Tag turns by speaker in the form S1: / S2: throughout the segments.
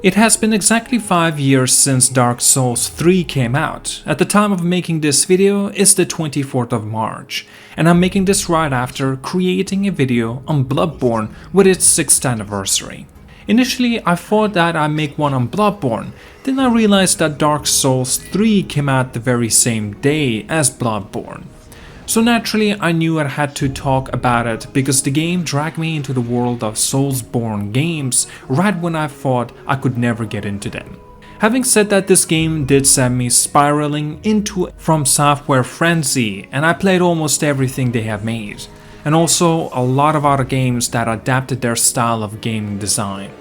S1: It has been exactly 5 years since Dark Souls 3 came out. At the time of making this video, it's the 24th of March, and I'm making this right after creating a video on Bloodborne with its 6th anniversary. Initially, I thought that I'd make one on Bloodborne, then I realized that Dark Souls 3 came out the very same day as Bloodborne. So naturally, I knew I had to talk about it because the game dragged me into the world of Soulsborne games right when I thought I could never get into them. Having said that, this game did send me spiraling into From Software frenzy, and I played almost everything they have made, and also a lot of other games that adapted their style of gaming design.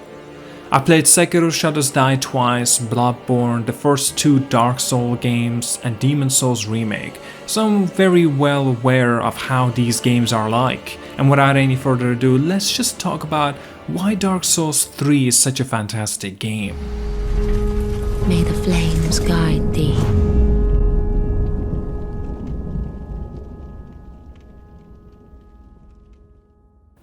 S1: I played Sekiro Shadows Die twice, Bloodborne, the first 2 Dark Souls games, and Demon's Souls Remake, so I'm very well aware of how these games are like. And without any further ado, let's just talk about why Dark Souls 3 is such a fantastic game.
S2: May the flames guide thee.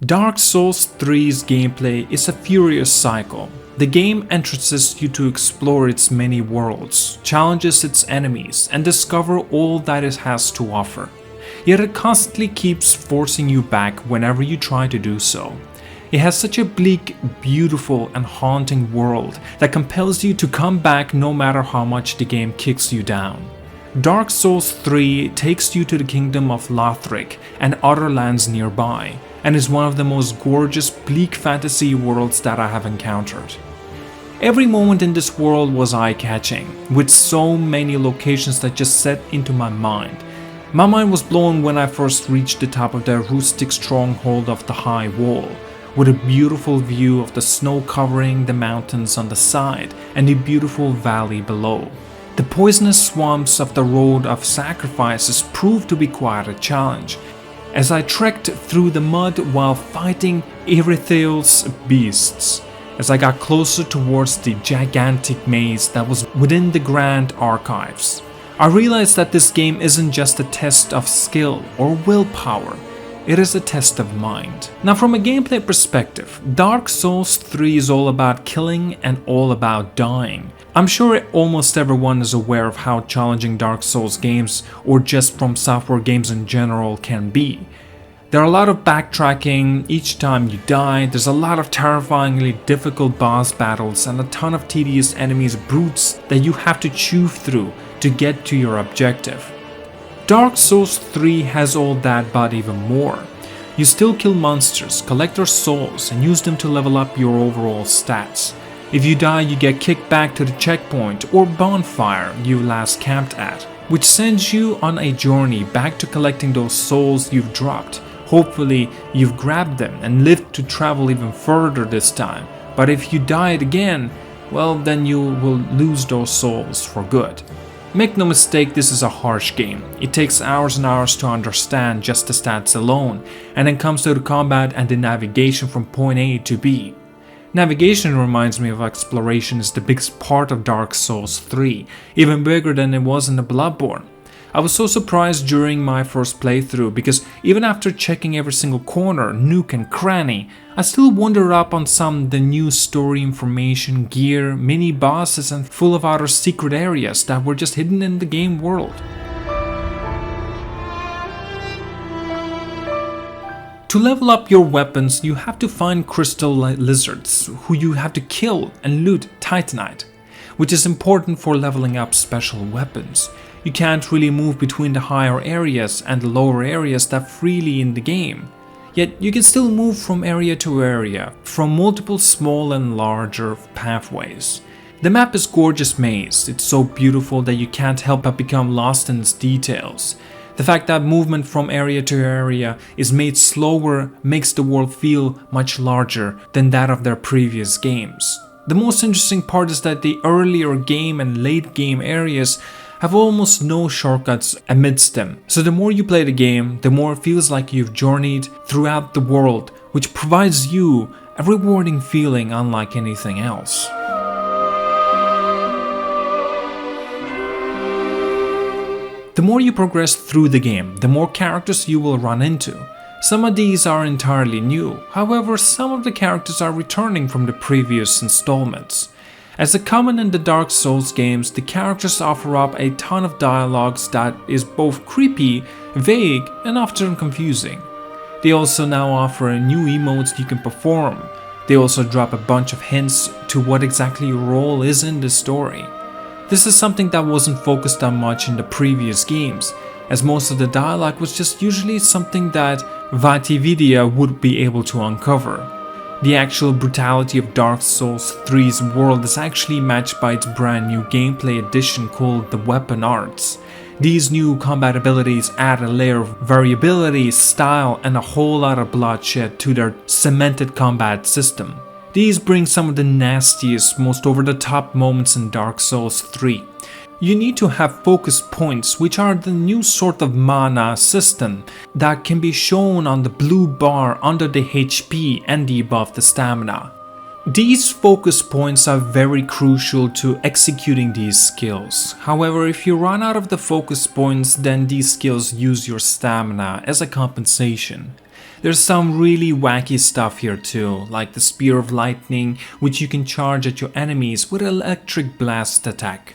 S1: Dark Souls 3's gameplay is a furious cycle. The game entrusts you to explore its many worlds, challenges its enemies, and discover all that it has to offer. Yet it constantly keeps forcing you back whenever you try to do so. It has such a bleak, beautiful, and haunting world that compels you to come back no matter how much the game kicks you down. Dark Souls 3 takes you to the kingdom of Lothric and other lands nearby, and is one of the most gorgeous bleak fantasy worlds that I have encountered. Every moment in this world was eye-catching, with so many locations that just set into my mind. My mind was blown when I first reached the top of the rustic stronghold of the High Wall, with a beautiful view of the snow covering the mountains on the side and the beautiful valley below. The poisonous swamps of the Road of Sacrifices proved to be quite a challenge, as I trekked through the mud while fighting Irithyll's beasts. As I got closer towards the gigantic maze that was within the Grand Archives, I realized that this game isn't just a test of skill or willpower, it is a test of mind. Now, from a gameplay perspective, Dark Souls 3 is all about killing and all about dying. I'm sure almost everyone is aware of how challenging Dark Souls games, or just From Software games in general, can be. There are a lot of backtracking each time you die, there's a lot of terrifyingly difficult boss battles and a ton of tedious enemies, brutes that you have to chew through to get to your objective. Dark Souls 3 has all that but even more. You still kill monsters, collect their souls, and use them to level up your overall stats. If you die, you get kicked back to the checkpoint or bonfire you last camped at, which sends you on a journey back to collecting those souls you've dropped. Hopefully, you've grabbed them and lived to travel even further this time, but if you died again, well, then you will lose those souls for good. Make no mistake, this is a harsh game. It takes hours and hours to understand just the stats alone, and then comes to the combat and the navigation from point A to B. Navigation reminds me of exploration is the biggest part of Dark Souls 3, even bigger than it was in the Bloodborne. I was so surprised during my first playthrough because even after checking every single corner, nook and cranny, I still wandered up on some of the new story information, gear, mini bosses and full of other secret areas that were just hidden in the game world. To level up your weapons, you have to find crystal lizards who you have to kill and loot titanite, which is important for leveling up special weapons. You can't really move between the higher areas and the lower areas that freely in the game. Yet you can still move from area to area, from multiple small and larger pathways. The map is gorgeous maze, it's so beautiful that you can't help but become lost in its details. The fact that movement from area to area is made slower makes the world feel much larger than that of their previous games. The most interesting part is that the earlier game and late game areas have almost no shortcuts amidst them, so the more you play the game, the more it feels like you've journeyed throughout the world, which provides you a rewarding feeling unlike anything else. The more you progress through the game, the more characters you will run into. Some of these are entirely new, however some of the characters are returning from the previous installments. As is common in the Dark Souls games, the characters offer up a ton of dialogues that is both creepy, vague, and often confusing. They also now offer new emotes you can perform. They also drop a bunch of hints to what exactly your role is in the story. This is something that wasn't focused on much in the previous games, as most of the dialogue was just usually something that VaatiVidya would be able to uncover. The actual brutality of Dark Souls 3's world is actually matched by its brand new gameplay addition called the Weapon Arts. These new combat abilities add a layer of variability, style, and a whole lot of bloodshed to their cemented combat system. These bring some of the nastiest, most over-the-top moments in Dark Souls 3. You need to have focus points, which are the new sort of mana system that can be shown on the blue bar under the HP and above the stamina. These focus points are very crucial to executing these skills. However, if you run out of the focus points, then these skills use your stamina as a compensation. There's some really wacky stuff here too, like the Spear of Lightning, which you can charge at your enemies with electric blast attack.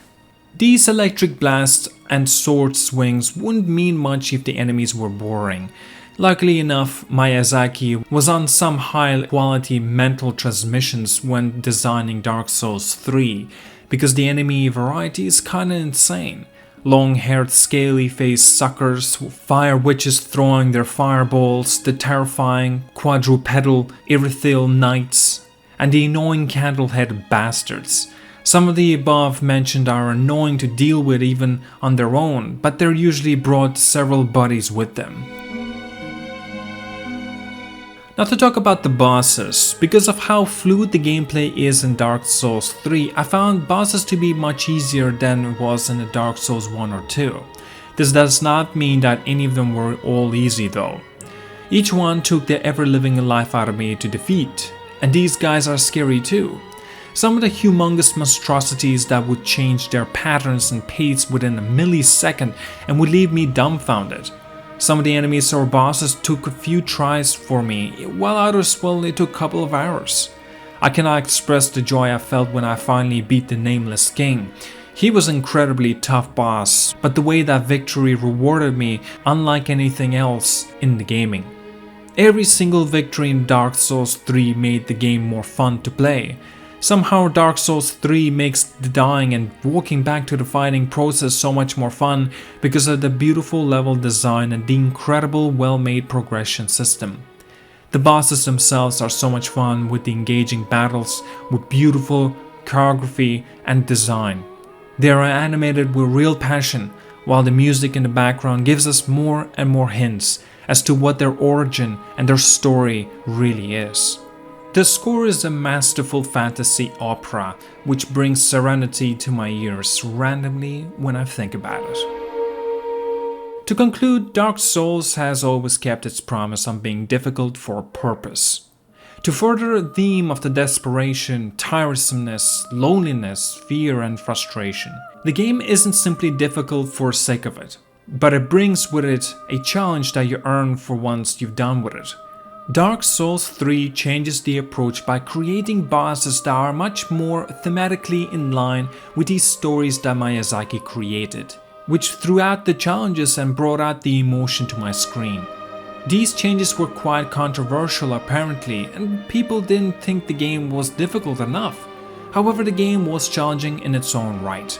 S1: These electric blasts and sword swings wouldn't mean much if the enemies were boring. Luckily enough, Miyazaki was on some high quality mental transmissions when designing Dark Souls 3, because the enemy variety is kinda insane. Long-haired scaly-faced suckers, fire witches throwing their fireballs, the terrifying quadrupedal Irithyll knights, and the annoying candle-headed bastards. Some of the above mentioned are annoying to deal with even on their own, but they're usually brought several buddies with them. Now to talk about the bosses, because of how fluid the gameplay is in Dark Souls 3, I found bosses to be much easier than it was in the Dark Souls 1 or 2. This does not mean that any of them were all easy though. Each one took the ever-living life out of me to defeat, and these guys are scary too. Some of the humongous monstrosities that would change their patterns and pace within a millisecond and would leave me dumbfounded. Some of the enemies or bosses took a few tries for me, while others, well, it took a couple of hours. I cannot express the joy I felt when I finally beat the Nameless King. He was an incredibly tough boss, but the way that victory rewarded me, unlike anything else in the gaming. Every single victory in Dark Souls 3 made the game more fun to play. Somehow Dark Souls 3 makes the dying and walking back to the fighting process so much more fun because of the beautiful level design and the incredible well-made progression system. The bosses themselves are so much fun with the engaging battles with beautiful choreography and design. They are animated with real passion, while the music in the background gives us more and more hints as to what their origin and their story really is. The score is a masterful fantasy opera, which brings serenity to my ears randomly when I think about it. To conclude, Dark Souls has always kept its promise on being difficult for a purpose. To further a theme of the desperation, tiresomeness, loneliness, fear and frustration. The game isn't simply difficult for the sake of it, but it brings with it a challenge that you earn for once you've done with it. Dark Souls 3 changes the approach by creating bosses that are much more thematically in line with these stories that Miyazaki created, which threw out the challenges and brought out the emotion to my screen. These changes were quite controversial apparently, and people didn't think the game was difficult enough. However, the game was challenging in its own right.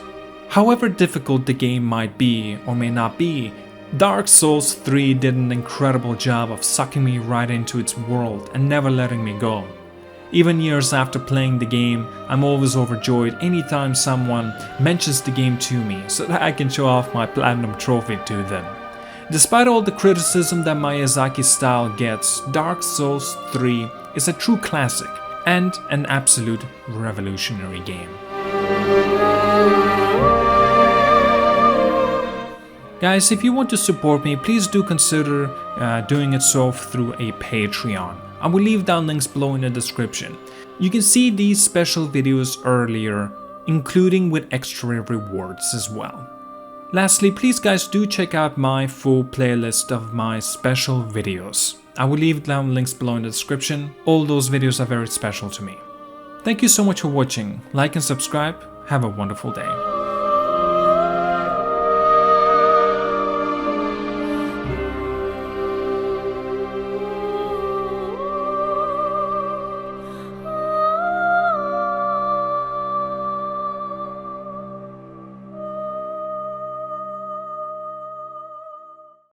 S1: However difficult the game might be or may not be, Dark Souls 3 did an incredible job of sucking me right into its world and never letting me go. Even years after playing the game, I'm always overjoyed anytime someone mentions the game to me so that I can show off my platinum trophy to them. Despite all the criticism that Miyazaki's style gets, Dark Souls 3 is a true classic and an absolute revolutionary game. Guys, if you want to support me, please do consider doing it so through a Patreon. I will leave down links below in the description. You can see these special videos earlier, including with extra rewards as well. Lastly, please guys do check out my full playlist of my special videos. I will leave down links below in the description. All those videos are very special to me. Thank you so much for watching. Like and subscribe. Have a wonderful day.